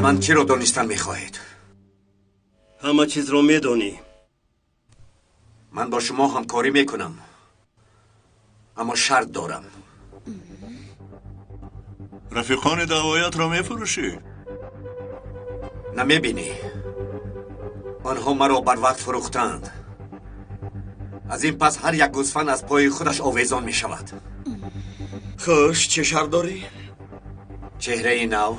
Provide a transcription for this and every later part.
من چی رو دانستن میخواهید؟ همه چیز رو میدونی. من با شما همکاری میکنم، اما شرط دارم. رفیقان دعوایت را میفروشی؟ نمیبینی آنها مرا بر وقت فروختند. از این پس هر یک گوسفند از پای خودش آویزان می شود. خوش، چه شرط داری؟ چهره نو،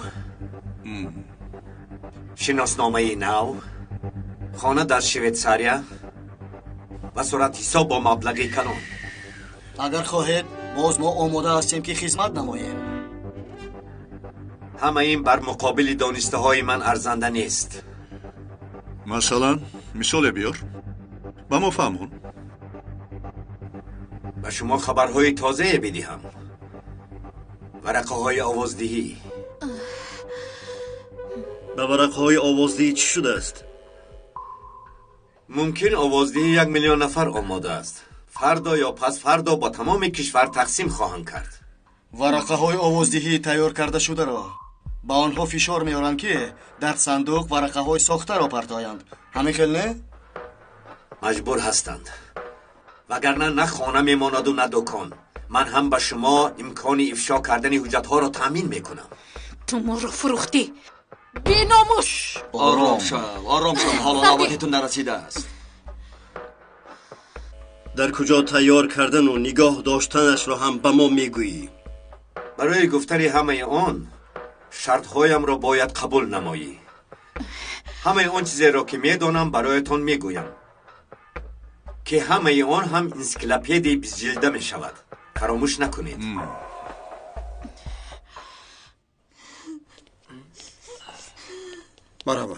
شناسنامه نو، خانه در شویتساریا و صورت حساب با مبلغی کلان. اگر خواهید باز ما آماده هستیم که خدمت نماییم. همه این بر مقابل دانسته های من ارزنده نیست. مثلا مثال بیار با ما فهمون. به شما خبرهای تازه بدهم. ورقه های آوازدهی. به ورقه های آوازدهی چی شده است؟ ممکن آوازدهی 1 میلیون نفر آماده است. فردا یا پس فردا با تمام کشور تقسیم خواهند کرد. ورقه های آوازدهی تیار کرده شده را با آنها فشار میارند که در صندوق ورقه های ساخته را پرتایند. همین خیل نه؟ مجبور هستند، وگرنه نه خانه میماند و نه دکان. من هم به شما امکان افشا کردن حجت ها را تامین میکنم. تو ما رو فروختی بی‌ناموس. آرام شو، آرام شو، حالا نوبتتون نرسیده است. در کجا تیار کردن و نگاه داشتنش را هم به ما میگویی؟ برای گفتن همه آن شرط هایم را باید قبول نمایی. همه آن چیزی را که میدانم برایتان میگویم که همه آن هم انسیکلوپدی 20 جلده می شود. فراموش نکنید. مرحبا.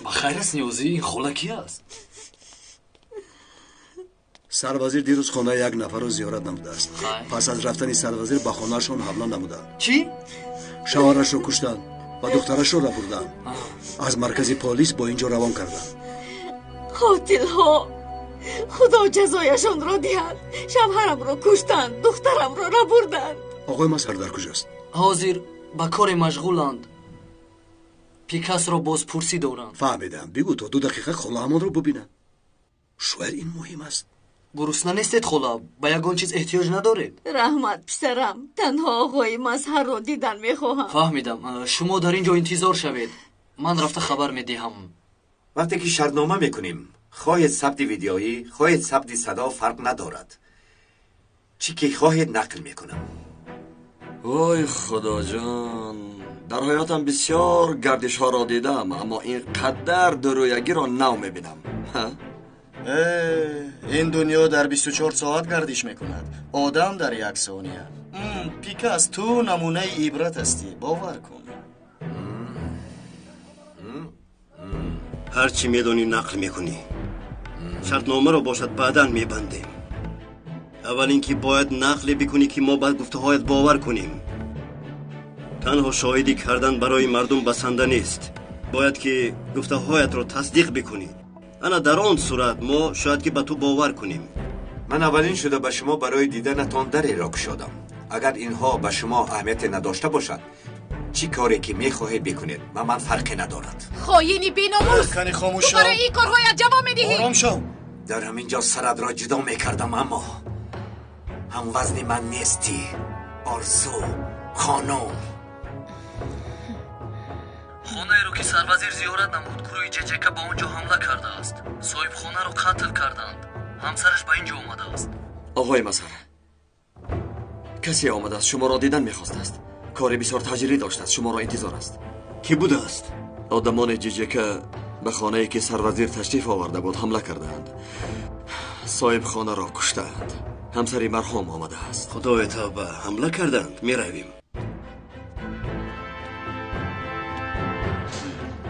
بخیر است نیازی؟ این خاله کی است؟ سروزیر دیروز خانه یک نفر رو زیارت نموده است. پس از رفتن سروزیر به خانهشون حمله نمودند. چی؟ شوهرش رو کشتند و دخترش رو بردند. از مرکز پلیس با اینجا روان کردند. قاتل ها، خدا جزایشان را دهد. شوهرم را کشتند، دخترم را بردند. آقای مسهر در کجاست؟ حاضر به کار مشغولند. پیکاس را باز پرسی دارند. فهمیدم. بگو تا 2 دقیقه خاله همان رو ببینم. شاید این مهم است. گرسنه نیستید خاله؟ به یگان چیز احتیاج ندارید؟ رحمت پسرم، تنها آقای مظهر را دیدن میخواهم. فهمیدم. شما در اینجا انتظار شوید، من رفته خبر میدهم. وقتی که شرطنامه میکنیم، خواهید ثبت ویدیویی، خواهید ثبت صدا، فرق ندارد. چی که خواهید نقل میکنم. وای خدا جان، در حیاتم بسیار گردش ها را دیدم، اما اینقدر درویگی را نو میبینم. این دنیا در 24 ساعت گردش میکند، آدم در 1 ثانیه. پیکاس تو نمونه عبرت هستی، باور کن. هرچی میدونی نقل میکنی. شرطنامه رو باشد بعداً میبندیم. اول اینکه باید نقل بکنی که ما باید گفته هایت باور کنیم. تنها شاهدی کردن برای مردم بسنده نیست. باید که گفته هایت رو تصدیق بکنی. انا در آن صورت ما شاید که به تو باور کنیم. من اولین شده به شما برای دیدنتان در را گشادم. اگر اینها به شما اهمیت نداشته باشد، چی کاری که میخواهید بکنید و من فرقی ندارد. خاینی بی‌ناموس، کنی خاموش تو برای این کارهایت جواب میدهی. آرام شو. در همینجا سرت را جدا میکردم، اما هم وزن من نیستی. آرزو خانم، خانه رو که سروزیر زیارت نمود، گروه ججکه با اونجا حمله کرده است. صاحب خانه رو قتل کردند. همسرش به اینجا اومده است. آقای مسهر، کسی آمده است شما را دیدن میخواست است. کار بسیار تاجری داشته است، شما را انتظار است. کی بوده است؟ آدمان ججکه به خانه‌ای که سروزیر تشریف آورده بود حمله کردند. صاحب خانه را کشتند. همسری مرحوم آمده است. خدای توبه، حمله کردند. میرویم.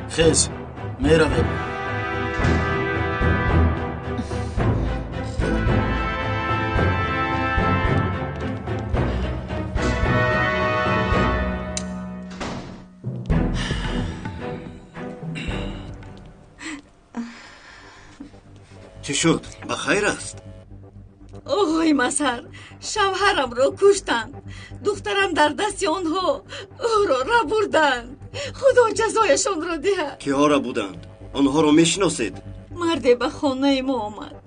خیز میرویم. چی شد؟ بخیر است؟ آقای مسر شوهرم را کشتند. دخترم در دست آنها او را بردند. خدا جزایشان را دهد. کیها را بودند؟ آنها را میشناسید؟ مردی به خانه ما آمد.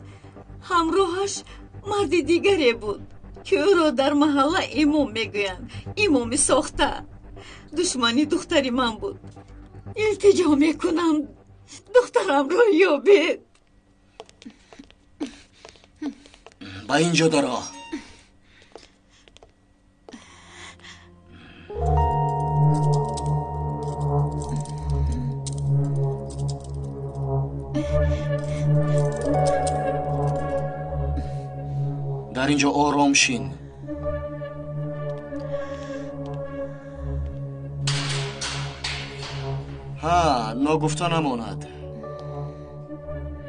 همراهش مرد دیگری بود که او را در محله امام میگویند. امامی ساخته. دشمنی دختری من بود. التجا میکنم دخترم را یابید. با اینجا دارا. در اینجا آرام شین. ها ناگفته نماند.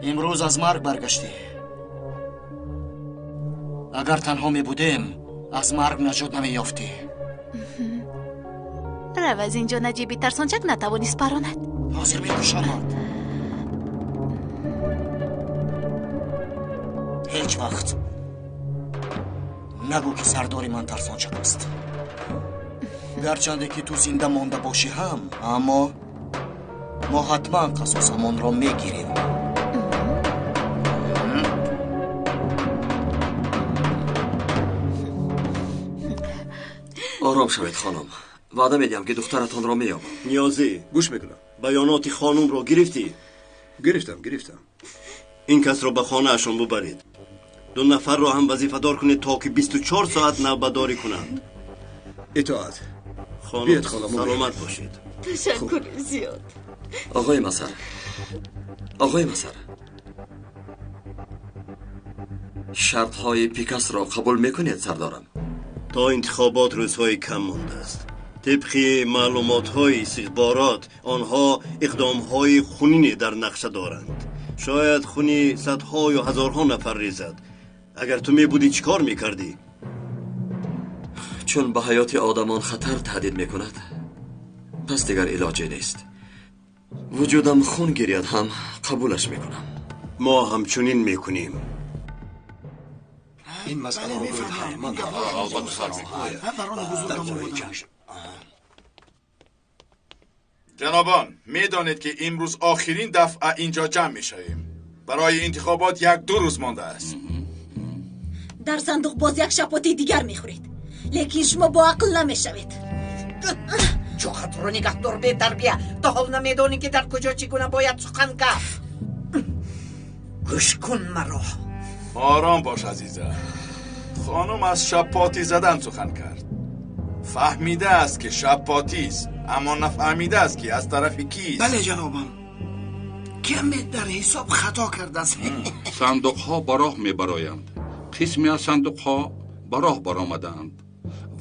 امروز از مرگ برگشتی. اگر تنها می بودیم از مرگ نجات نمی یافتی. رو از اینجا نجیبی ترسانچک نتوانیست پراند. حاضر می کشمد. هیچ وقت نگو که سرداری من ترسانچک است. گرچنده که تو زنده مانده باشی هم، اما ما حتما قصاصمان را میگیریم. آرام شوید خانم. وعده میدیم که دخترتان را مییابم. نیازی گوش میکنم. بیانات خانم را گرفتی؟ گرفتم. این کس را به خانه اشان ببرید. 2 نفر را هم وظیفه دار کنید تا که 24 ساعت نوبتداری کنند. اطاعت. خانم سلامت باشید. تشکر زیاد. آقای مسر شرط های پیکاس را قبول میکنید سردارم؟ تا انتخابات روزهای کم مانده است. طبق معلومات های استخبارات آنها اقدام های خونینی در نقشه دارند. شاید خونی صدها یا هزارها نفر ریزد. اگر تو می بودی چی کار میکردی؟ چون به حیات آدمان خطر تهدید میکند پس دیگر علاجی نیست. وجودم خون گرید هم قبولش میکنم. ما همچنین میکنیم. این مسئله من جنابان میدانید که امروز آخرین دفعه اینجا جمع میشویم. برای انتخابات 1-2 روز مانده است. در صندوق باز یک شپاتی دیگر میخورید، لیکن شما با عقل نمیشوید. چقدر رو نگاه دار به تربیه. تا حال نمیدانی که در کجا چگونه باید سخن گفت. گوش کن مرا. آرام باش عزیزم. خانم از شپاتی زدن سخن کرد. فهمیده است که شپاتی است، اما نفهمیده است که از طرف کیست. بله جنابم. کمی در حساب خطا کرده است. صندوق ها به راه می برایند. قسمی از صندوق ها به راه برآمدند.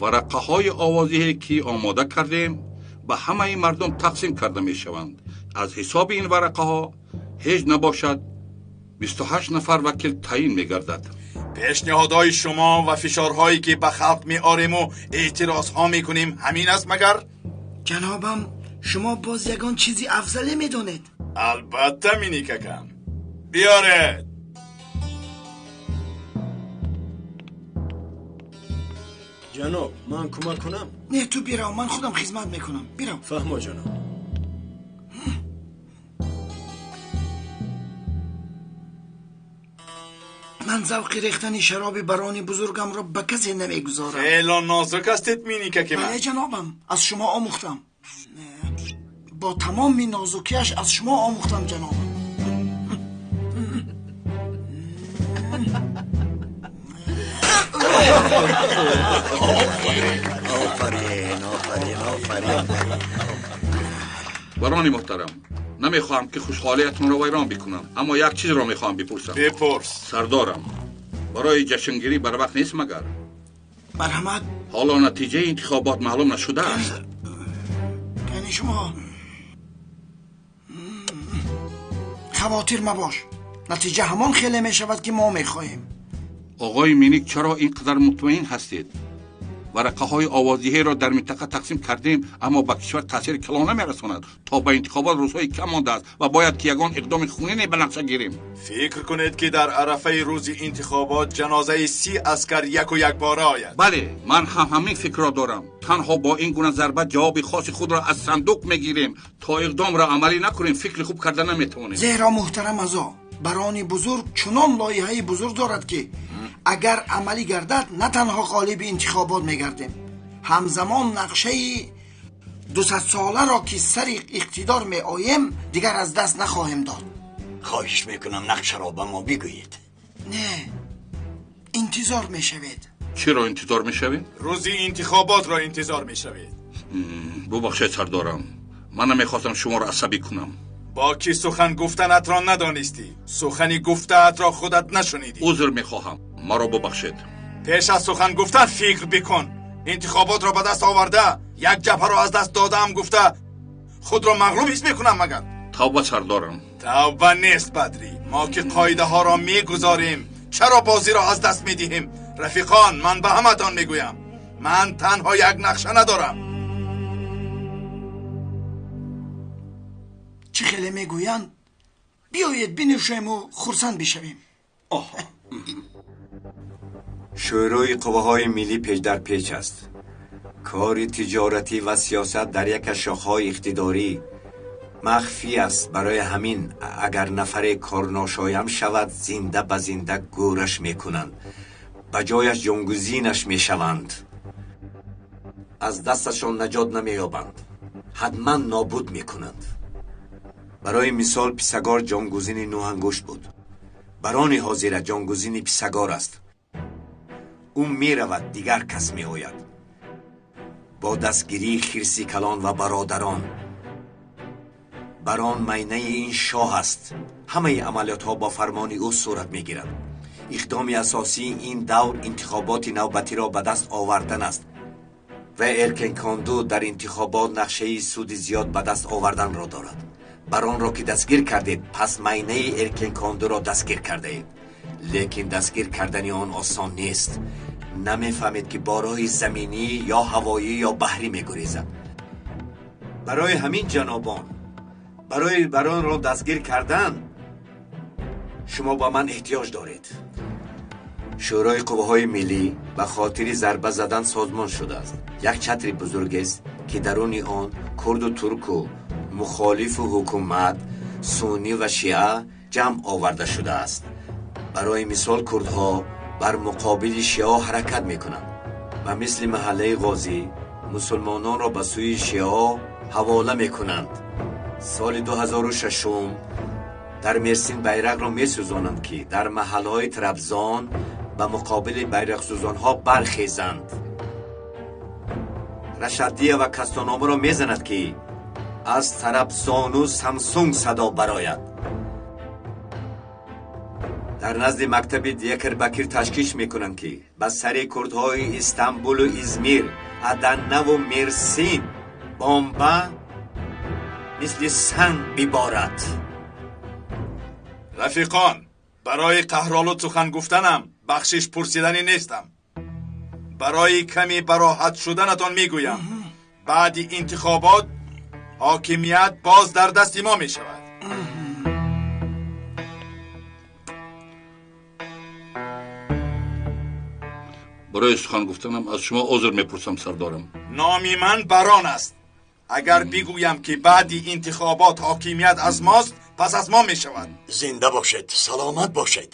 ورقه های آوازی که آماده کردیم به همه مردم تقسیم کرده می شوند. از حساب این ورقه ها هیچ نباشد 28 نفر وکیل تعیین می گردد. پیشنهادهای شما و فشارهایی که به خلق می آریم و اعتراض ها می کنیم همین است مگر؟ جنابم شما باز یگان چیزی افضله می دونید. البته مینی ککم. بیاره. جناب من کمک کنم؟ نه تو بیرو، من خودم خدمت میکنم. بیرو. فهمو جناب. من ذوق ریختن شراب برانی بزرگم را به کسی نمیگذارم. خیلی نازک هستید مینی که من. بله جنابم، از شما آموختم. با تمام نازکیش از شما آموختم جنابم. آفرین. برانی محترم، نمیخواهم که خوشحالیتون را ویران بکنم، اما یک چیز را میخواهم بپرسم. بپرس. سردارم، برای جشنگیری بر وقت نیست مگر؟ مرحمت. حالا نتیجه انتخابات معلوم نشده است. یعنی شما خواطر مباش، نتیجه همان خیلی میشود که ما میخواهیم. آقای مینیک چرا اینقدر مطمئن هستید؟ ورقه های آوازی را در منطقه تقسیم کردیم، اما به کشور تاثیر کلانه میرساند. تا به انتخابات روزهای کم مانده است و باید که یگان اقدام خونینی به نقشه گیریم. فکر کنید که در عرفه روز انتخابات جنازه 30 عسکر یک و یک باره آید؟ بله، من هم همین فکر را دارم. تنها با این گونه ضربه جواب خاص خود را از صندوق میگیریم. تا اقدام را عملی نکنیم فکر خوب کردن نمیتوانیم. زیرا محترم ازا برانی بزرگ چنان لایحه بزرگ دارد که اگر عملی گردد نه تنها غالب انتخابات میگردیم، همزمان نقشه 200 ساله را که سر اقتدار می آییم دیگر از دست نخواهیم داد. خواهش میکنم نقشه را به ما بگویید. نه، انتظار میشوید. چی را انتظار میشوید؟ روز انتخابات را انتظار میشوید. ببخشید سردارم، من نمیخواستم شما را عصبی کنم. با کی سخن گفتنت را ندانستی؟ سخنی گفته‌ات را خودت نشنیدی. عذر میخواهم، مرا ببخشید. پیش از سخن گفتن فکر بکن. انتخابات را به دست آورده یک جبهه را از دست دادم گفته خود را مغلوب حس میکنم مگر؟ توبه سردارم. توبه نیست بدری، ما که قاعده ها را میگذاریم چرا بازی را از دست میدهیم؟ رفیقان، من به همتان میگویم من تنها یک نقشه ندارم. چه خیلی میگویند بیایید بنوشیم و خرسند بشویم. شورای قوه‌های ملی پیش در پیچ است. کار تجارتی و سیاست در یک از شاخه‌های اقتداری مخفی است. برای همین اگر نفر کارناشایم شود زنده به زنده گورش میکنند، به جایش جانگزینش میشوند. از دستشان نجات نمییابند، حتما نابود میکنند. برای مثال پیسگار جانگزین نوانگشت بود. بران حاضر جانگزین پیسگار است. او می رود دیگر کس می آید. با دستگیری خرسی کلان و برادران. بران مینه این شاه است. همه عملیات ها با فرمان او صورت می گیرد. اقدام اساسی این دور انتخابات نوبتی را به دست آوردن است و ارکن کاندو در انتخابات نقشه سود زیاد به دست آوردن را دارد. بران را که دستگیر کردید پس مینه ارکن کاندو را دستگیر کرده اید. لیکن دستگیر کردن آن آسان نیست. نمیفهمید که با راه زمینی یا هوایی یا بحری میگریزد. برای همین جنابان، برای بران را دستگیر کردن شما با من احتیاج دارید. شورای قوه‌های ملی به خاطر ضربه زدن سازمان شده است. یک چتر بزرگ است که درون آن کرد و ترک و مخالف حکومت، سنی و شیعه جمع آورده شده است. برای مثال کردها بر مقابل شیعه حرکت میکنند و مثل محله غازی مسلمانان را به سوی شیعه حواله میکنند. سال 2006 در مرسین بیرق را میسوزانند که در محلهای طرابزان به مقابل بیرق سوزان ها برخیزند. رشدیه و کستانامه را میزند که از طرابزان و سامسونگ صدا براید. در نزد مکتب دیکربکر تشکیش میکنند که به سر کردهای استانبول و ازمیر، ادنه و مرسین بمب مثل سنگ ببارد. رفیقان، برای قهرالو سخن گفتنم بخشش پرسیدنی نیستم. برای کمی براحت شدنتان میگویم بعد انتخابات حاکمیت باز در دست ما میشود. برای سخن گفتنم از شما عذر میپرسم سردارم. نامی من بران است. اگر بگویم که بعد انتخابات حاکمیت از ماست پس از ما میشود. زنده باشید، سلامت باشید.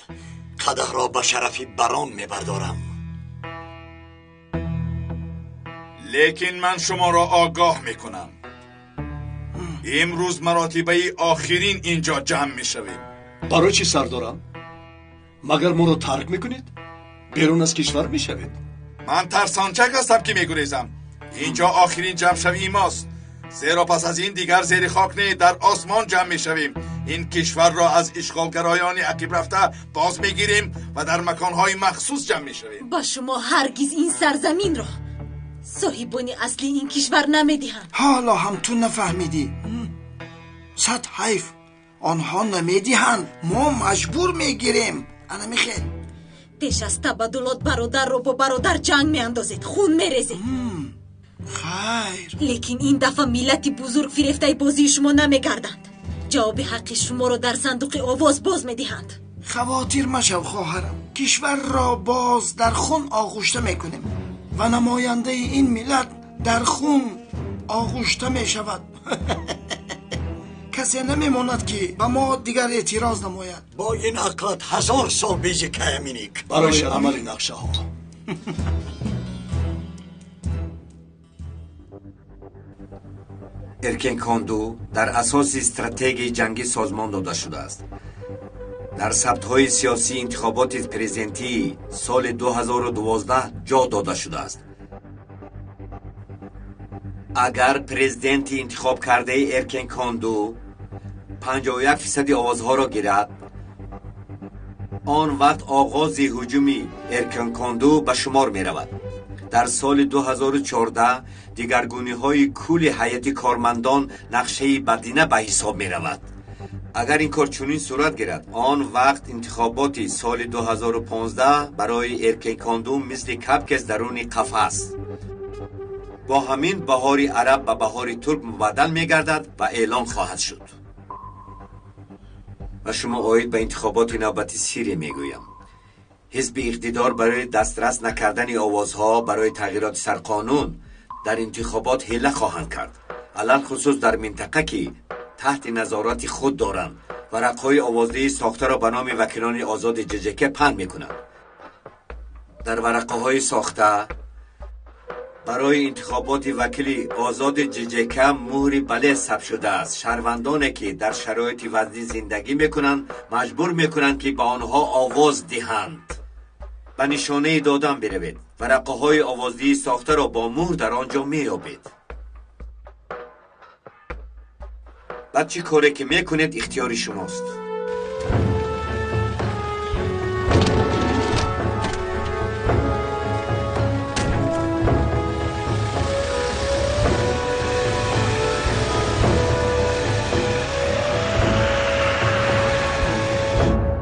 قدح را به شرف بران میبردارم. لیکن من شما را آگاه میکنم امروز مراتبه آخرین اینجا جمع میشویم. برای چی سردارم؟ مگر ما رو ترک میکنید؟ بیرون از کشور میشوید؟ من ترسانچک هستم که میگریزم. اینجا آخرین جمع شوی ماست، زیرا پس از این دیگر زیر خاک نه در آسمان جمع میشویم. این کشور را از اشغالگرایان عقب رفته باز میگیریم و در مکانهای مخصوص جمع میشویم. با شما هرگز این سرزمین را صاحبان اصلی این کشور نمیدهند. حالا هم تو نفهمیدی؟ صد حیف، آنها نمیدهند، ما مجبور میگیریم. انا میخیل پیش از تبادلات برادر رو با برادر جنگ میاندازید، خون میریزید. خیر، لیکن این دفعه ملتی بزرگ فریفته بازی شما نمیگردند. جواب حق شما رو در صندوق آواز باز میدهند. خواتیر مشو خواهرم، کشور را باز در خون آغوشته میکنیم و نماینده این ملت در خون آغوشته میشود. کسی نمیماند که به ما دیگر اعتراض نماید. با این عقلت 1000 سال بیجی کهمینیک برای عمل نقشه ها. ارکن کاندو در اساس استراتژی جنگی سازمان داده شده است. در ثبت‌های سیاسی انتخابات پرزیدنتی سال 2012 جا داده شده است. اگر پرزیدنت انتخاب کرده ارکن کاندو 51% آوازها را گیرد، آن وقت آغاز هجوم ارکن کاندو به شمار می رود. در سال 2014 دیگرگونی‌های کل هیئت کارمندان نقشه بدینه به حساب می رود. اگر این کار چنین صورت گیرد، آن وقت انتخابات سال 2015 برای ارکن کاندو مثل کپک درون قفس با همین بهار عرب به بهار ترک مبدل می گردد و اعلان خواهد شد. و شما آید به انتخابات نوبتی سیری می گویم. حزب اقتدار برای دسترس نکردن آوازها برای تغییرات سرقانون در انتخابات حیله خواهند کرد. علل خصوص در منطقه که تحت نظارت خود دارند ورقهای آوازدهی ساخته را به نام وکیلان آزاد ججکه پهن میکنند. در ورقه‌های ساخته برای انتخابات وکیل آزاد ججکه مهر بله ثبت شده است. شهروندانی که در شرایط وضعی زندگی میکنند مجبور میکنند که به آنها آواز دهند. به نشانه دادن بروید. ورقه‌های آوازدهی ساخته را با مهر در آنجا مییابید. بعد چی کاری که میکنید اختیاری شماست.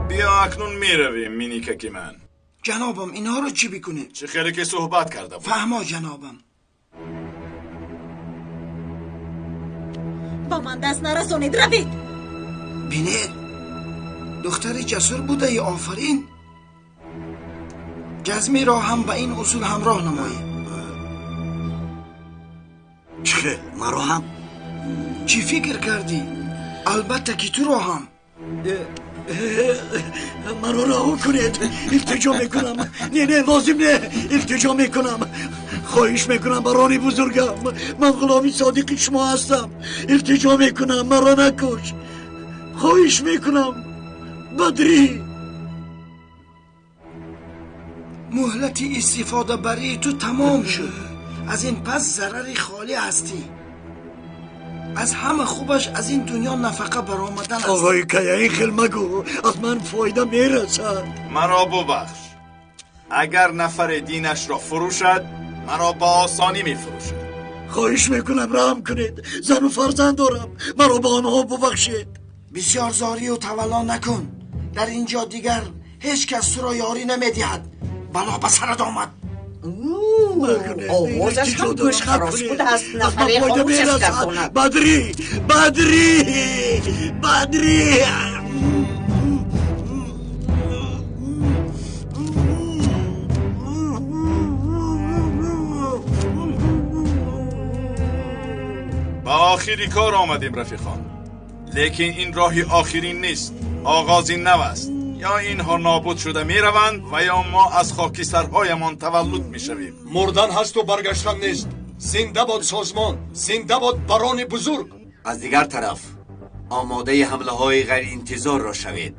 بیا اکنون میرویم مینیککی من. جنابم اینها رو چی بکنید؟ چه خیلی که صحبت کرده بود. فهما جنابم. با من دست نرسونید، روید. بینید دختری جسور بوده ای، آفرین. جزمی را هم به این اصول همراه نمایید. چه مرا هم؟ چی فکر کردی؟ البته که تو را هم. مرا رها کنید، التجا میکنم. نه لازم نه، التجا میکنم. خواهش میکنم برانی بزرگم، من غلامی صادق شما هستم. التجا میکنم مرا نکش، خواهش میکنم. بدری مهلت استفاده برای تو تمام شد. از این پس ضرری خالی هستی. از همه خوبش از این دنیا نفقه برآمدن است. آقای که این خیل مگو، از من فایده میرسد. مرا ببخش. اگر نفر دینش را فروشد مرا با آسانی میفروشد. خواهش میکنم رحم کنید، زن و فرزند دارم، مرا با آنها ببخشید. بسیار زاری و تولا نکن. در اینجا دیگر هیچ کس تو را یاری نمیدهد. بلا به سرت آمد. آوازش هم گوش خراش بود است. نفره خاموشش کردوند. بدری با آخری کار آمدیم رفیقان. لیکن این راهی آخرین نیست، آغازی نو است. یا اینها نابود شده می روند و یا ما از خاکسترهایمان تولد می شویم. مردن هست و برگشتن نیست. زنده باد سازمان، زنده باد بران بزرگ. از دیگر طرف آماده حمله های غیر انتظار را شوید.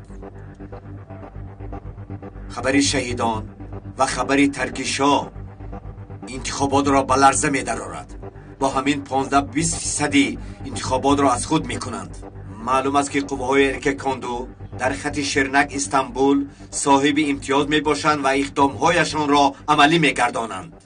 خبری شهیدان و خبری ترکشا انتخابات را به لرزه می درآورد. با همین 15-20% انتخابات را از خود می کنند. معلوم است که قوه‌های ارکن کاندو در خط شرنک استانبول صاحب امتیاز می باشند و اقدامهایشان را عملی می گردانند.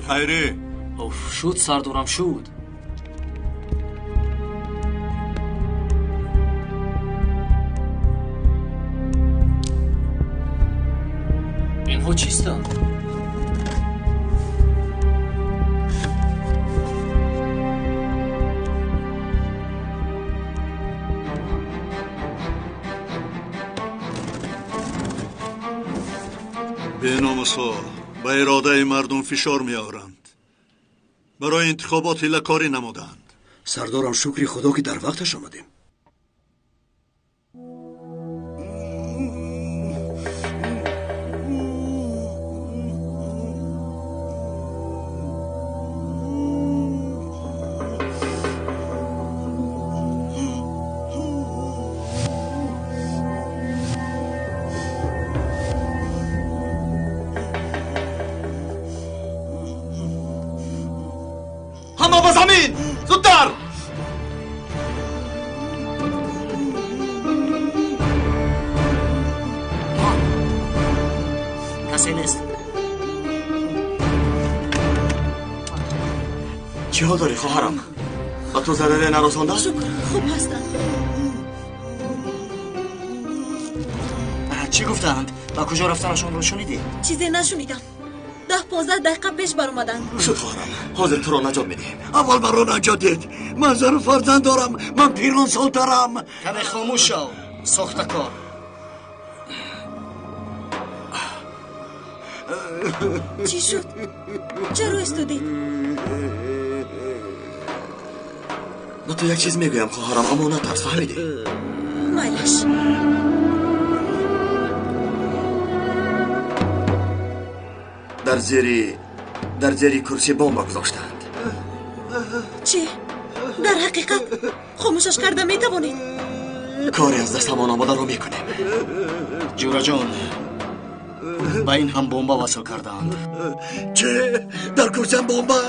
خیری اوف شد سردارم شد. اینها چیستند؟ بیناموس‌ها با اراده مردم فشار می‌آورند. برای انتخابات هیله‌کاری نمودند. سردارم شکری خدا که در وقتش آمدیم. همه به زمین زودتر. کسی نیست. چی ها داری خواهرم؟ و تو ضرر نرسانده؟ خوب هستم. چی گفتند؟ و کجا رفتنشون رو شنیدی؟ چیزی نشنیدم. 10-15 دقیقه پیش بر اومدن. شد خواهرم، حاضر تو رو نجات میدیم. اول برا نجات دید. من زن و فرزند دارم. من پیران سالترم. کمی خاموش شو ساخته کار. چی شد؟ چرا استودید؟ من تو یک چیز میگویم خواهرم، اما نترس، فهمیدی؟ مایلش. در زیری کرسی بمب گذاشتند. چی؟ در حقیقت خاموشش کرده میتوانید؟ کاری از دستمان آمده رو میکنیم. جورا جان، با این هم بمبا وصل کردند. چه؟ در کرسیم بمبا؟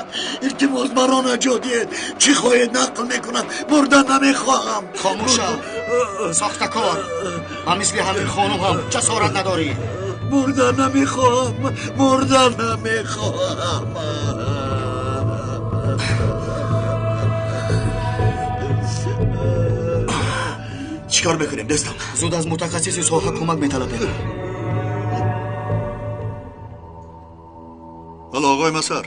التماس مرا نجات دید. چی خواهید نقل میکنم؟ مردن نمیخواهم. خاموش شو ساخته کار. من مثل همین خانم هم جسارت نداری. مردن نمیخواهم. مردن نمیخواهم. چیکار میکنیم دستم؟ زود از متخصص ساحه کمک میطلبیم. حالا آقای مسر،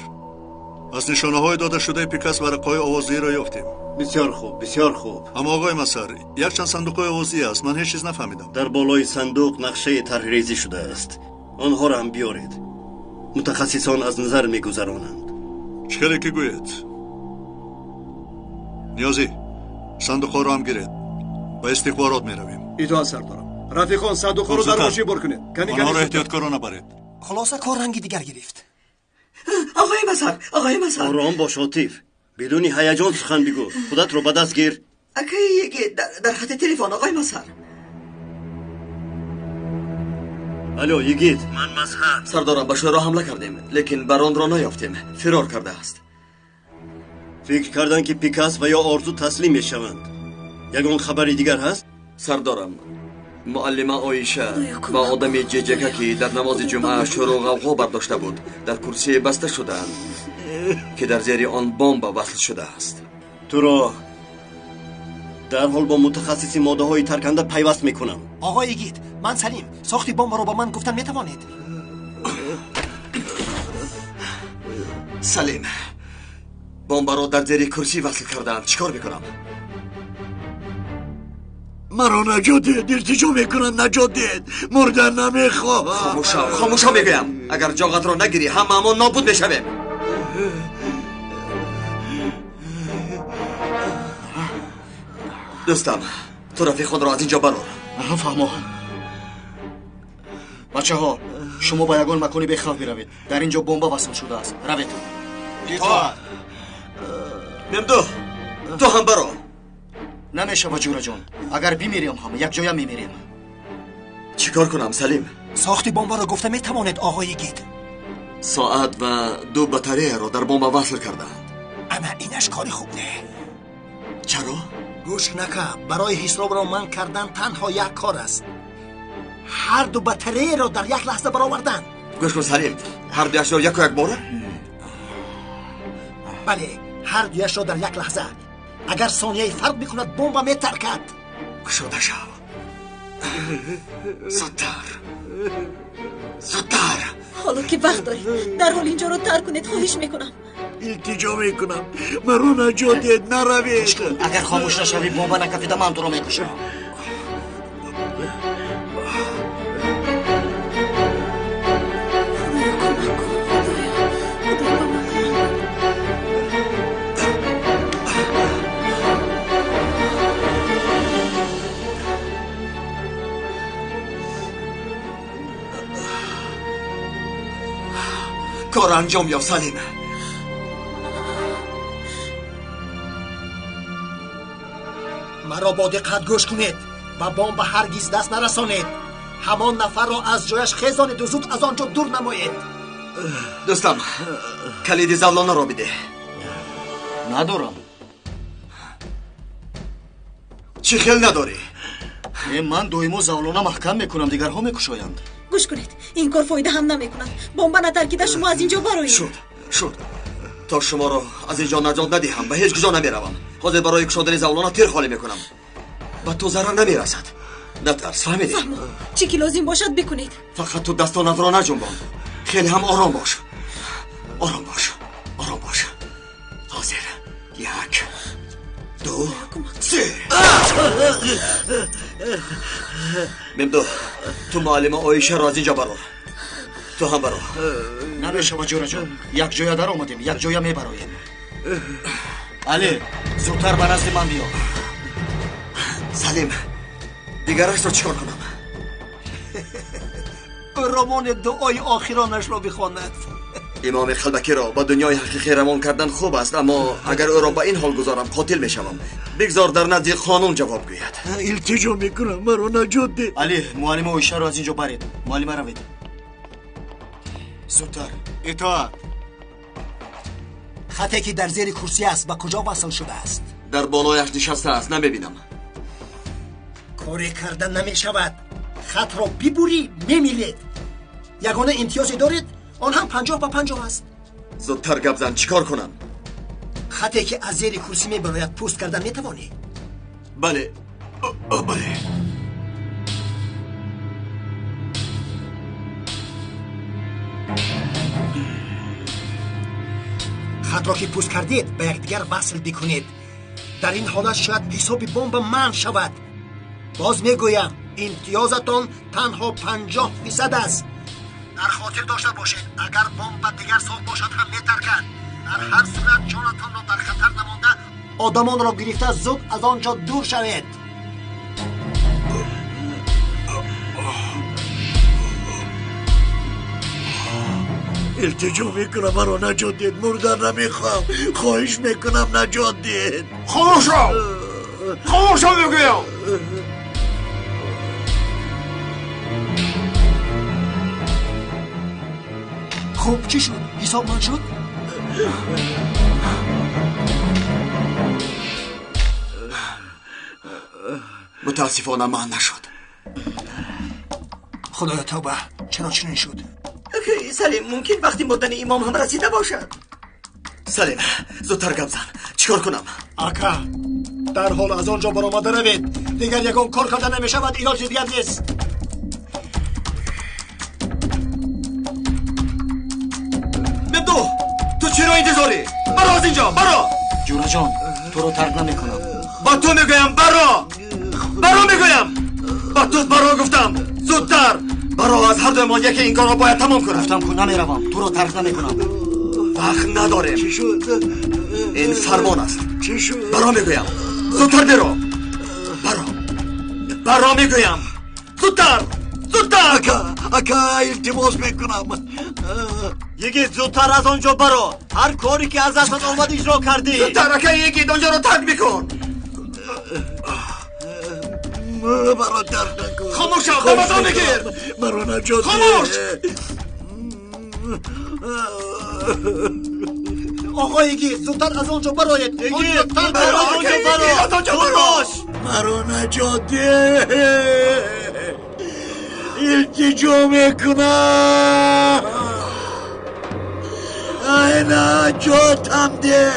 از نشانه های داده شده پیکاس ورقهای آوازی را یافتیم. بسیار خوب، بسیار خوب. اما آقای مسر، یک چند صندوق آوازی است. من هیچ چیز نفهمیدم. در بالای صندوق نقشه طرح ریزی شده است. آنها را هم بیارید. متخصصان از نظر میگذرانند. چکلی که گوید. نیازی، صندوق ها را هم گیرید. با استخبارات می رویم. ایتو سردارم. رفیقان صندوق ها رو در ماشین بر کنید. آنها را احتیاطکارانه برید. خلاصه کار رنگی دیگر گرفت. آقای مسر آرام باش عاطف. بدون هیجان سخن بگو. خودت رو به دست گیر. در خط تلفن آقای مسر. الو یگید. من مظهر. سردارم به شورا حمله کردیم، لیکن بران را نیافتیم. فرار کرده است. فکر کردن که پیکاس و یا آرزو تسلیم میشوند. یگان خبری دیگر هست؟ سردارم، معلمه آیشه و آدم ججکه که در نماز جمعه شور و غوغا برداشته بود در کرسی بسته شدند که در زیر آن بمب وصل شده است. تو را در حال با متخصصی ماده های ترکنده پیوست میکنم. آقای گید، من سلیم. ساختی بمب رو با من گفتن میتوانید؟ سلیم، بمب را در زیر کرسی وصل کردند. چیکار میکنم؟ مرا نجات دید. التجا میکنم نجات دید. مردن نمیخواهم. خاموشا میگویم. اگر جاغت را نگیری همه نابود میشویم. دوستم، تو رفیق خود را از اینجا برار. فهمم. بچه ها، شما با یگان مکانی بخواه بروید. در اینجا بمب وصل شده است. روید. ممدو، تو هم برو. نمیشه با جورا جان. اگر بمیریم هم یک جایم میمیریم. چیکار کنم سلیم؟ ساختی بمب را گفته میتوانید آقای گید. ساعت و 2 بطریه را در بمب وصل کردند. اما اینش کاری خوب نه. چرا؟ گوش نکن. برای حساب را من کردن تنها یک کار است. هر 2 بطریه را در یک لحظه برآوردن. گوش کن سلیم، هر 2 را یک و یک باره؟ بله هر دویش را در یک لحظه اگر ثانیه فرق میکند بمب میترکد. گشوده شو. زودتر. حالا که وقت دارید در حال اینجا رو ترک کنید خواهش میکنم. التجا میکنم مرا نجات دید نروید. اگر خاموش نشوی بمب نکفیده من تو رو میکشم. کار انجام یافت سلیم. مرا با دقت گوش کنید و بمب هرگز دست نرسانید. همان نفر را از جایش خیزانید و زود از آنجا دور نمایید. دوستم کلید زولانه را بده. ندارم. چی خیل نداری؟ من دویمو زولانه محکم میکنم دیگرها میکشایند. گوش کنید این کار فایده هم نمیکند. بمب نترکیده شما از اینجا بروید. شد تا شما رو از اینجا نجات ندهم به هیچ کجا نمیروم. حاضر برای کشاندن زولانه تیر خالی میکنم. به تو ضرر نمیرسد. نترس فهمیدی؟ چی که لازم باشد بکنید. فقط تو دستانت را نجنبان. خیلی هم آرام باش. حاضر 1 2 3 ممدو تو معلم آیشه را از اینجا برو. تو هم برو. نمیشه جورا جان. یک جویا در آمدیم یک جویا میبرایم. علی زودتر به نزد من بیا. سلیم دیگرش را چیکار کنم؟ رمان دعای آخرانش را بخواند. امام خلبکی را با دنیای حقیقی روان کردن خوب است، اما اگر او را با این حال گذارم قاتل میشوم. بگذار در نزد قانون جواب گوید. التجا میکنم مرا نجات ده. علی معلم اویشه را از اینجا برید. معلم روید. زودتر. اطاعت. خطی که در زیر کرسی است و کجا وصل شده است؟ در بالایش نشسته است نمیبینم. کاری کردن نمی شود. خط را ببری نمیلید. یگانه امتیازی دارید آن هم 50-50 است. زودتر گپ زن چیکار کنم؟ خطی که از زیر کرسی میبراید پوست کردن میتوانی؟ بله. خط را که پوست کردید به یکدیگر وصل بکنید. در این حالت شاید حساب بمب منع شود. باز میگویم امتیازتان تنها 50% است. در خاطر داشته باشید اگر بمب دیگر ساخت باشد هم میترکد. در هر صورت جانتان را در خطر نمانده آدمان را گرفته زود از آنجا دور شوید. التجا میکنم مرا نجات دید. مردن نمیخوام. خواهش میکنم نجات دید. خاموش رو میگویم. خوب چی شد؟ حساب من شد؟ متاسفانه من نشد. خدایا توبه. چرا چنین شد؟ سلیم ممکن وقتی مردن امام هم رسیده باشد. سلیم زودتر گپ زن چیکار کنم؟ آقا در حال از آنجا برآمده روید. دیگر یگان کار کردن نمی شود. علاج دیگر نیست. ممدو تو چرا انتظاری؟ برو از اینجا برو. جورا جان تو رو ترک نمیکنم. با تو میگویم برو میگویم. با تو برو گفتم. زودتر برو. از هر دو ما یکی این کار را باید تمام کنم. گفتم که نمیروم. تو رو ترک نمیکنم. وقت نداریم. چی شد؟ این فرمان است. چی شد؟ برو میگویم. زودتر برو. برو میگویم. زودتر. اکا التماس میکنم. یکی زودتر از آنجا برو. هر کاری که ازت اومد اجرا کردی. زودتر اکا یکی آنجا رو ترک میکن. مرا ترک نکن. خاموش شو. دمتو میگیر. مرا نجات خاموش. آقا یکی زودتر از آنجا برایید. یکی زودتر از آنجا برو. مرا نجات ده. التجا میکنم. نجاتم ده.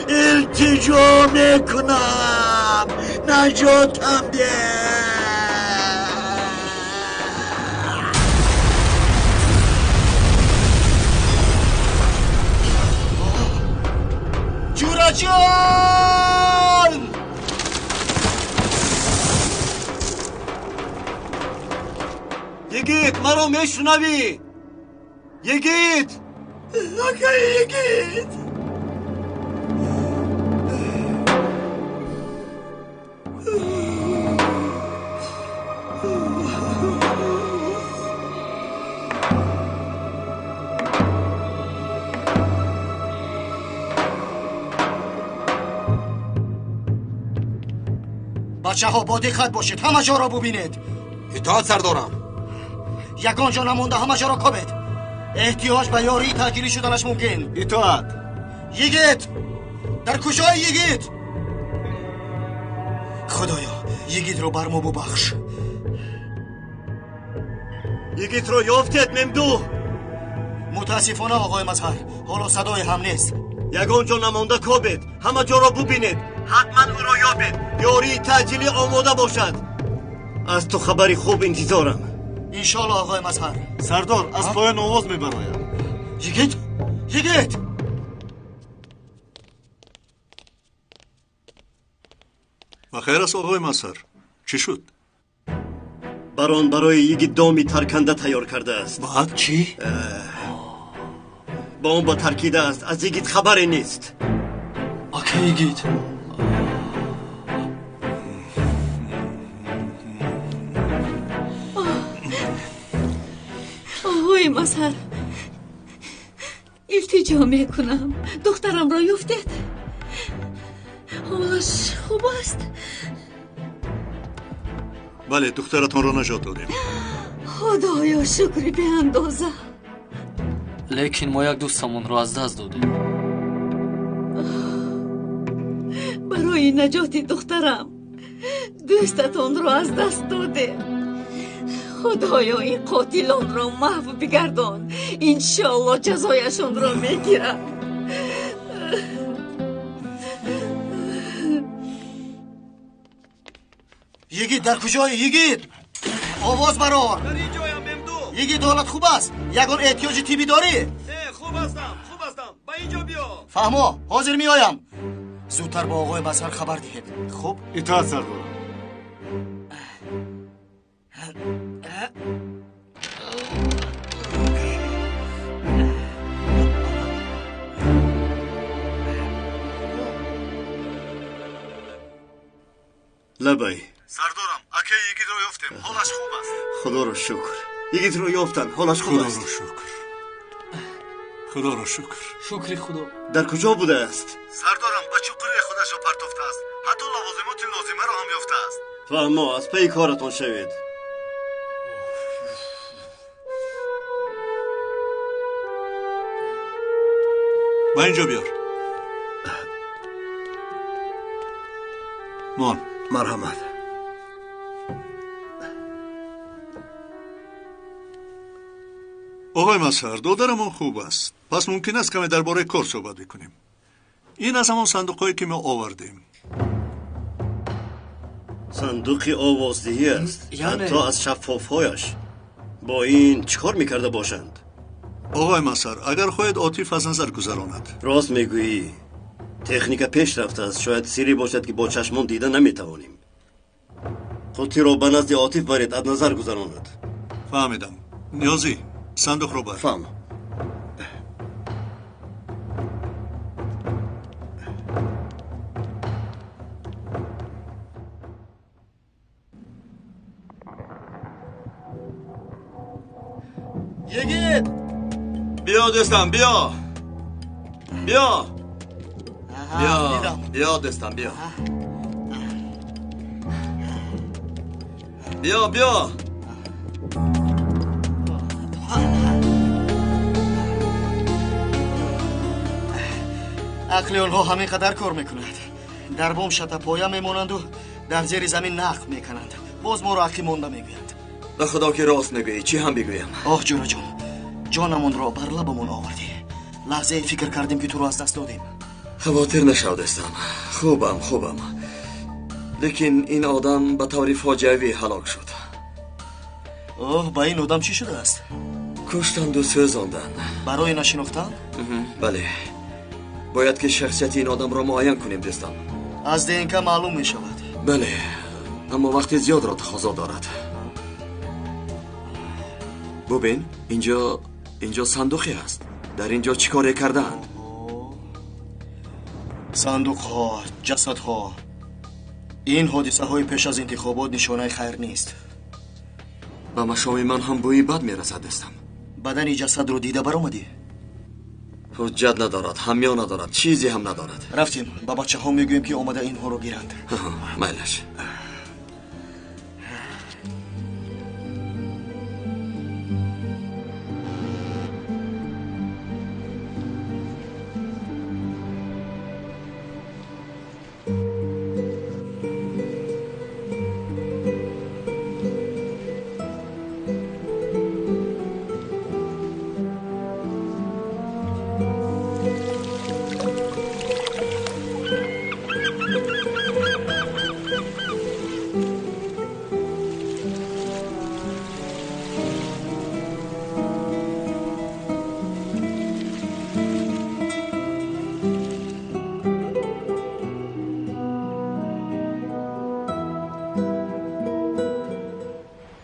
التجا میکنم نجاتم ده. جورا جان یگیت مرا میشنوی؟ یگیت یگیت بچه ها با دقت باشید، همه جا را ببینید. اطاعت سردارم. یگان جا نمونده، همه جا را کابید. احتیاج به یاری تاجیلی شدنش ممکن. اطاعت. یگیت در کجای یگیت؟ خدایا یگیت رو بر ما ببخش. یگیت رو یافتید ممدو؟ متاسفانه آقای مظهر، حالا صدای هم نیست. یگان جا نمونده کابید، همه جا را ببینید. حتما او را یابید. یاری تاجیلی آماده باشد. از تو خبری خوب انتظارم. انشالله آقای مظهر. سردار از پایان آواز میبرایم. یگیت یگیت بخیر است آقای مظهر. چی شد؟ بران برای یگیت دامی ترکنده تیار کرده است. بعد چی؟ بمب ترکیده است. از یگیت خبری نیست. آکه یگیت آقای مظهر، التجا میکنم دخترم را یافتید؟ حالش خوب است؟ بله دخترتان را نجات دادیم. خدایا شکری به اندازه. لیکن ما یک دوستمون رو از دست دادیم. برای نجات دخترم دوستتون رو از دست داده. خدایا این قاتلان را محو بگردان. انشالله جزایشون را میگیرم. یگیت در کجایی یگیت؟ آواز برار. در اینجایم ممدو. یگیت حالت خوب است؟ یگان احتیاج تیبی داری؟ خوب هستم. با اینجا بیا. فهمو حاضر می آیم. زودتر با آقای مظهر خبر دهید. خوب؟ اطاعت سردار. لبای سردارم اکه یگیت رو یافتیم. حالش خوب است. خدا رو شکر. یگیت رو یافتن. حالش خوب است. خدا رو شکر. شکری خدا. در کجا بوده است؟ سردارم با چقره خودش رو پرتافته است. حتی لوازمات لازمه رو هم یافته است. فهمو از پی کارتون شوید. با اینجا بیار. مان مرحمت. آقای مظهر دخترمون خوب است. پس ممکن است کمی درباره کار صحبت بکنیم. این از همون صندوقایی که ما آوردیم. صندوق آوازدهی است. حتی از شفافهایش. با این چیکار میکرده باشند؟ آقای مظهر اگر خواهید عاطف از نظر گذراند. راست میگویی. تکنیک پیش رفته است. شاید سیری باشد که با چشمان دیده نمیتوانیم. خودتی را به نزد عاطف برید از نظر گذراند. فهمیدم. نیازی صندوق رو بر. فهم. یگیت بیا دوستم بیا. بیا دوستم بیا. بیا عقل آنها همین قدر کار میکند. در بام شط پایه میمانند و در زیر زمین نقب میکنند. باز ما را عقلی مانده میگویند. به خدا که راست میگویی. چی هم بگویم؟ آه جورا جان، جانمون را بر لبمون آوردی. لحظه فکر کردیم که تو رو از دست دادیم. خواطر نشودستم. خوبم. لیکن این آدم به طور فاجعه‌ای هلاک شد. اوه، با این آدم چی شده است؟ کشتند و سوزاندند. برای نشناختن؟ بله. باید که شخصیت این آدم را معاین کنیم دوستان. از دینکه معلوم می شود. بله، اما وقت زیاد را تقاضا دارد. ببین، اینجا صندوقی است. در اینجا چیکار کردند؟ صندوق ها، جسد ها. این حادثه های پیش از انتخابات نشانه خیر نیست. به مشام من هم بوی بد میرسد دستم. بدن جسد رو دیده برآمدی؟ حجت ندارد، همیان ندارد، چیزی هم ندارد. رفتیم با بچه ها میگویم که اومده اینها رو گیرند. میلش.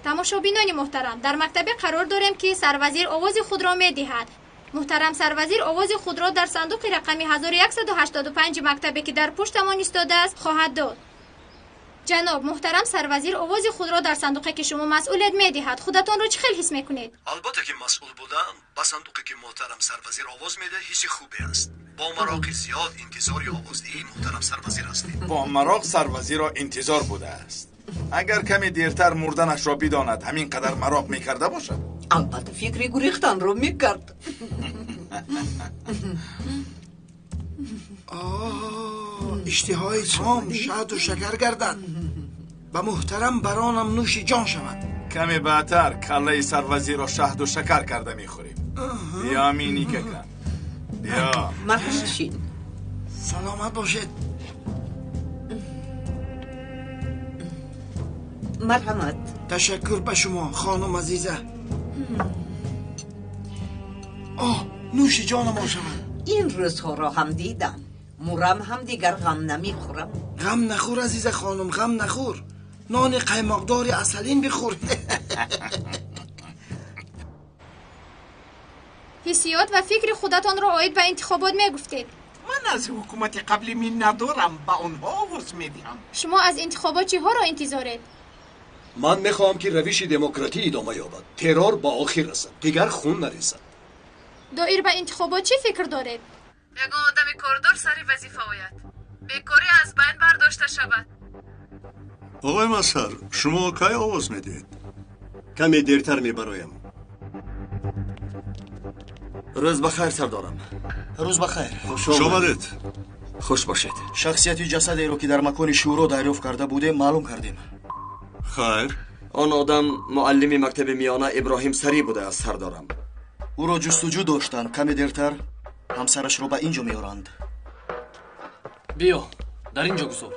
تماشابینان محترم، در مکتب قرار داریم که سروزیر آواز خود را می دهد. محترم سروزیر آواز خود را در صندوق رقمی 1185 مکتبی که در پشتمان ایستاده است خواهد داد. جناب محترم سروزیر آواز خود را در صندوقی که شما مسئولیت می دهد. خودتان را چه خیل حس میکنید؟ البته که مسئول بودن با صندوقی که محترم سروزیر آواز میده حس خوبی است. با مراق زیاد انتظاری آوازدهی محترم سروزیر هستیم. با مراق سروزیر را انتظار بوده است. اگر کمی دیرتر مردنش را بداند همین قدر مراق میکرده باشد. البته فکری گریختن رو میکرد. اشتهای تام شهد و شکر گردد. به محترم برانم نوش جان شود. کمی بعدتر کله سروزیر را شهد و شکر کرده میخوریم. بیا مینی که کن. بیا. مرحبا. سلامت باشید. مرحمت. تشکر به شما خانم عزیزه. نوش جان ما شود. این روزها را هم دیدم. مورم هم دیگر غم نمیخورم. غم نخور عزیز خانم، غم نخور. نان قیماقدار اصلین بخور. حسیات و فکر خودتان را عاید به انتخابات میگفتید. من از حکومت قبلی من ندارم، با اونها آواز میدهم. شما از انتخابات چه ها را انتظارید؟ من میخواهم که روش دموکراتی ادامه یابد. ترور با آخر رسد، دیگر خون نریزد. دایر به انتخابات چه فکر دارید؟ یک آدم کاردار سری وظیفه آید. بیکاری از بین برداشته شود. آقای مظهر، شما کی آواز میدید؟ کمی دیرتر میبرایم. روز بخیر سردارم. روز بخیر. خوش آمدید. خوش باشید. شخصیت جسدی رو که در مکان شورا دریافت کرده بوده معلوم کردیم. خیر. آن آدم معلم مکتب میانه ابراهیم سری بوده است سردارم. او را جستجو داشتن. کمی دیرتر همسرش رو به اینجا میارند. بیا در اینجا گذار.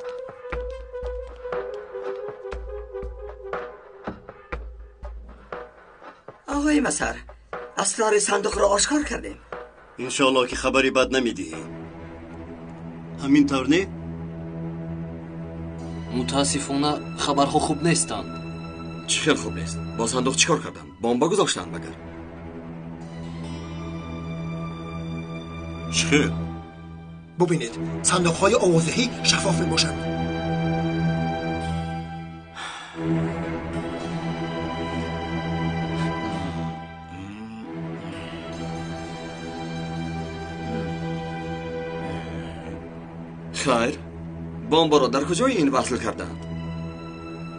آقای مظهر، اسرار صندوق را آشکار کردیم. انشالله که خبری بد نمیدهی. همین طور نه؟ متاسفانه خبرها خوب نیستند. چه خیلی خوب نیست. با صندوق چیکار کردن؟ بمب گذاشتن مگر؟ چه؟ ببینید صندوق های آوازدهی شفاف میباشند. خیر، بمب را در کجای این وصل کردند؟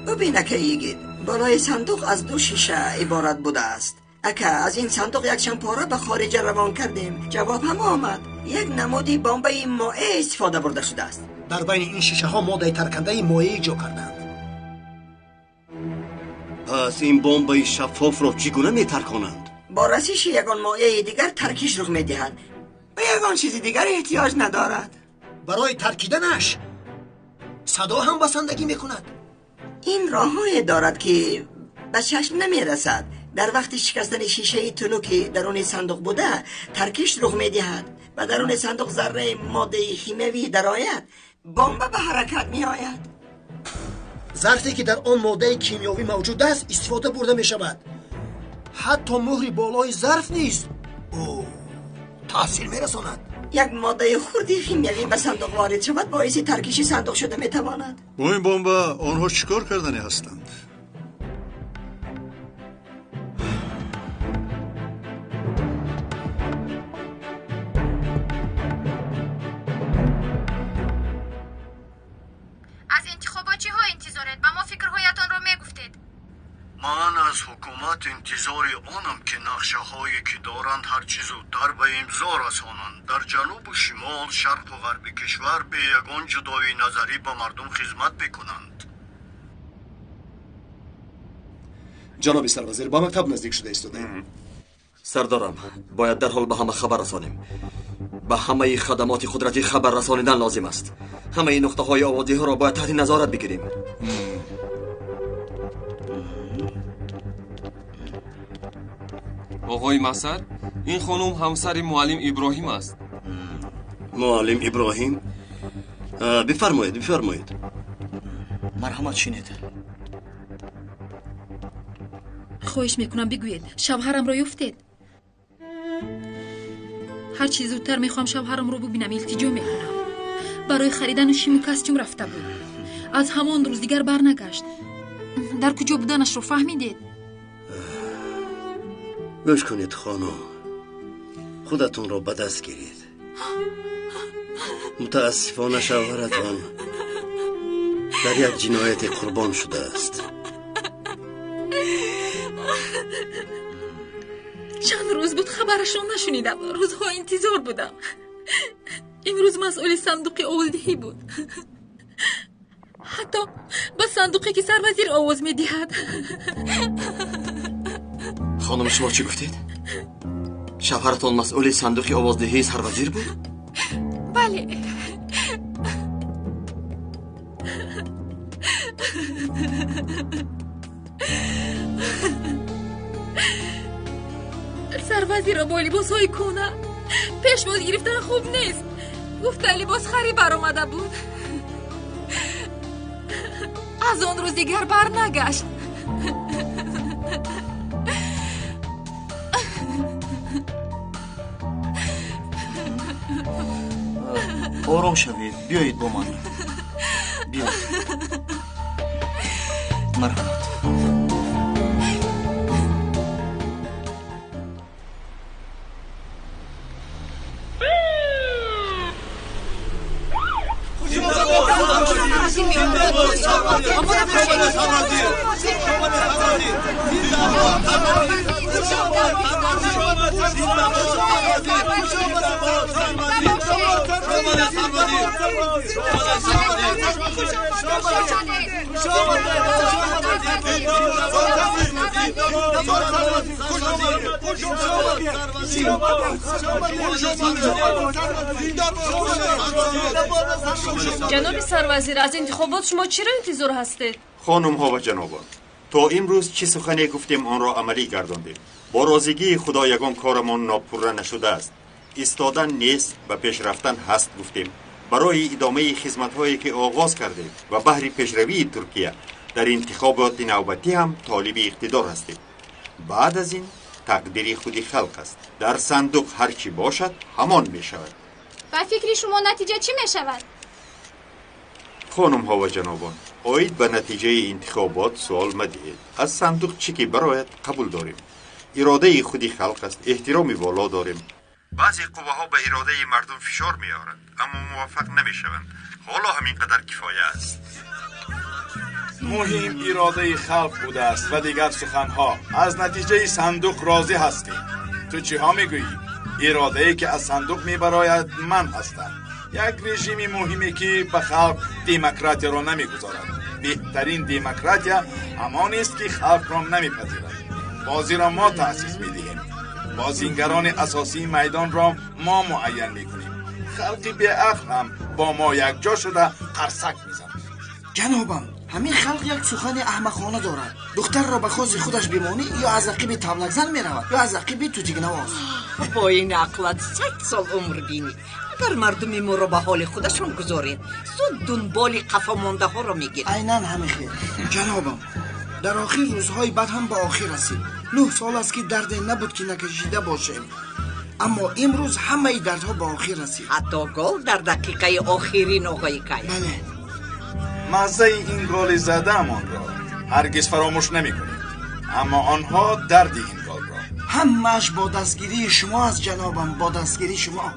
ببین که ایگید بالای صندوق از 2 شیشه عبارت بوده است. اکا از این صندوق یک پاره به خارج روان کردیم. جواب هم آمد. یک نمودی بمب مائع استفاده برده شده است. در بین این شیشه ها ماده ترکنده مائع جو کردند. پس این بمب شفاف را چگونه میترکانند؟ با رسش یگان مائع دیگر ترکیش رخ میدهند. به یگان چیزی دیگر احتیاج ندارد. برای ترکیدنش صدا هم بسندگی میکند. این راه‌هایی دارد که به چشم نمیرسد. در وقت شکستن شیشه تونو که درون صندوق بوده ترکش رخ میدهد و درون صندوق ذره ماده شیمیایی درآید، بمب به حرکت میآید. ظرفی که در آن ماده کیمیایی موجود است استفاده برده می شود. حتی مهری بالای ظرف نیست تاثیر می رساند. یک ماده خردی شیمیایی به صندوق وارد شود باعث ترکش صندوق شده می تواند. با این بمب آنها چیکار کردنی هستند؟ از انتخابات چه ها انتظارت؟ به ما فکرهایتان را میگفتید. من از حکومت انتظار آنم که نقشه هایی که دارند هر چیز زودتر به امضا رسانند. در جنوب و شمال، شرق و غرب کشور به یگان جدایی نظری به مردم خدمت بکنند. جناب سروزیر با مکتب نزدیک شده ایستادیم. سردارم باید در حال به همه خبر رسانیم. به همه خدمات قدرتی خبر رسانیدن لازم است. همه نقطه های آوازی ها را باید تحت نظارت بگیریم. آقای مسر، این خانم همسر معلم ابراهیم است. معلم ابراهیم؟ بفرمایید. مرحمت شینید. خواهش میکنم بگویید شوهرم را یافتید؟ هر چیز زودتر میخوام شوهرم رو ببینم. التجا میکنم. برای خریدن شیم و کاستوم رفته بود. از همان روز دیگر برنگشت. در کجا بودنش رو فهمیدید؟ گوش کنید خانم، خودتون رو به دست گیرید. متاسفانه شوهرتان در یک جنایت قربان شده است. چند روز بود خبرشون نشنیدم. روزها انتظار بودم. امروز مسئول صندوق آوازدهی بود. حتی با صندوقی که سروزیر آواز میدهد. خانم شما چی گفتید؟ شوهرتان مسئول صندوق آوازدهی سروزیر بود؟ بله. سروزیر را با لباس های کهنه پیشواز گرفتن خوب نیست. گفته لباس خری برآمده بود. از آن روز دیگر برنگشت. آرام شوید. بیایید با من. بیایید. مرحبا. جناب سروزیر، از انتخابات شما چرا انتظار هستید؟ خانم ها و جنابان، تا امروز چه سخنی گفتیم آن را عملی گرداندیم. با رازیگی خدا یگان کارمان ناپوره نشده است. ایستادن نیست و پیش رفتن هست گفتیم. برای ادامه خدمت هایی که آغاز کردیم و بهر پیشروی ترکیه در انتخابات نوبتی هم طالب اقتدار هستیم. بعد از این تقدیر خودی خلق است. در صندوق هر چی باشد همان می شود. و فکری شما نتیجه چی می شود؟ خانم ها و جنابان، آید به نتیجه انتخابات سوال مدهید. از صندوق چی که برایت قبول داریم. اراده خودی خلق است. احترامی بالا داریم. بعضی قوه ها به اراده مردم فشار می آورند اما موفق نمی شوند. حالا همین قدر کفایه است. مهم اراده خلق بوده است و دیگر سخنها. از نتیجه صندوق راضی هستیم. تو چی ها میگویی؟ اراده ای که از صندوق میبراید من هستم. یک رژیم مهمی که به خلق دموکراسی را نمیگذارد. بهترین دموکراسی همان است که خلق را نمیپذیرد. بازی را ما تأسیس میدهیم بازیگران اساسی میدان را ما معین میکنیم. خلقی به عقل هم با ما یک جا شده قرصک میزنند. جنابم، همین خلق یک سخن احمقانه دارد. دختر را به خوز خودش بمانی یا از عقیب تبلک زن میرود یا از عقیب توتیک نواز. با این عقلت 100 سال عمر بینی. اگر مردم ما را به حال خودشون گذارین زود دنبال قفا مانده ها را میگیرن. عیناً همین خیر. جنابم، در آخر روزهای بعد هم به آخر رسید. 9 سال است که درد نبود که نکشیده باشیم، اما امروز همه دردها به آخر رسید. حتی گل در دقیقه آخرین آقای کای. بله. مزه این گل زده‌مان را هرگز فراموش نمی‌کنیم، اما آنها درد این گل را. همه‌اش با دستگیری شما از جنابم، با دستگیری شما.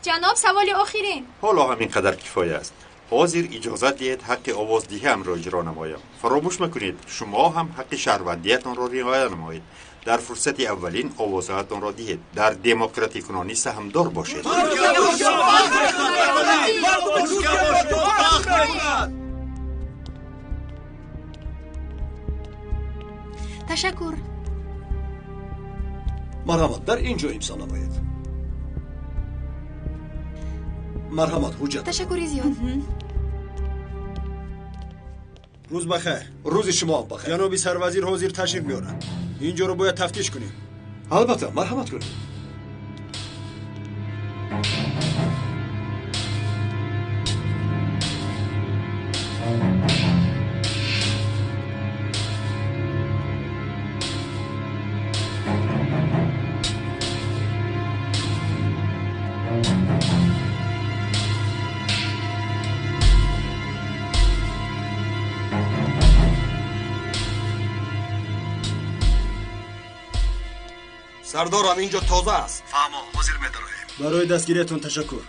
جناب سوال آخرین. حالا همین قدر کفایه است. حاضر اجازت دهید حق آوازدهی هم را اجرا نمایم. فراموش مکنید شما هم حق شهروندیتان را رعایت نمایید. در فرصت اولین آوازهایتان را دهید. در دموکراتیک کنانی سهمدار باشید. تشکر. مرحمت، در اینجا امضا نمایید. مرحمت حجت. تشکری زیاد. روز بخیر. روز شما بخیر. جناب سروزیر حاضر تشریف میارن. اینجا رو باید تفتیش کنیم. البته، مرحمت کنید. سردارم اینجا تازه است. فهمو، حاضر می‌داریم. برای دستگیریتون تشکر.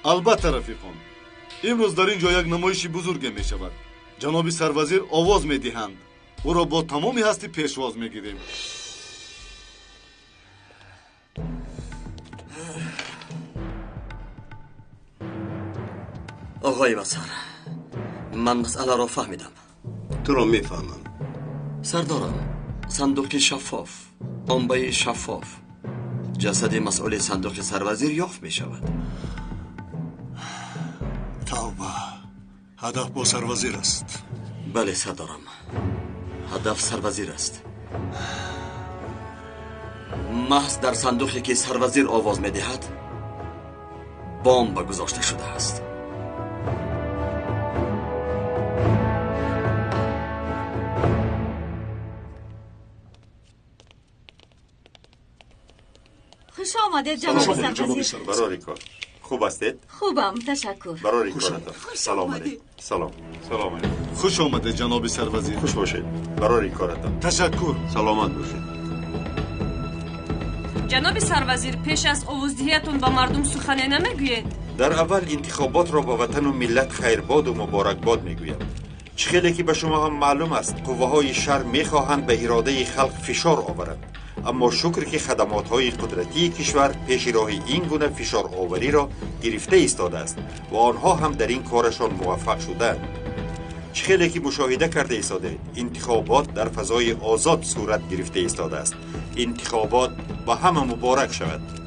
البته رفیقان، امروز در اینجا یک نمایشی بزرگ می شود. جناب سروزیر آواز می دهند. او را با تمامی هستی پیشواز می گیریم. آقای وزیر، من مسئله را فهمیدم. تو را میفهمم. سردارم، صندوق شفاف، بمب شفاف، جسد مسئول صندوق سروزیر یافت می شود. توبه، هدف با سروزیر است. بله سردارم، هدف سروزیر است. محض در صندوقی که سروزیر آواز می دهد بمب گذاشته شده است. خوش آمده جناب سروزیر. برای کار خوب هستید؟ خوبم، تشکر. برای کارتان سلام علیکم. سلام علیکم. خوش آمده جناب سروزیر. خوش باشید. برای کارتان تشکر. سلامت باشید. جناب سروزیر، پیش از آوازدهیتون با مردم سخنی نمیگویید؟ در اول انتخابات را با وطن و ملت خیرباد و مبارکباد میگویم. چخیلی که به شما هم معلوم است قوه‌های شهر میخواهند به اراده خلق فشار آورند، اما شکر که خدمات‌های قدرتی کشور پیش راه این گونه فشار آوری را گرفته ایستاده است و آنها هم در این کارشان موفق شدند. چخیلی که مشاهده کرده ایستاده، انتخابات در فضای آزاد صورت گرفته ایستاده است. انتخابات با همه مبارک شود.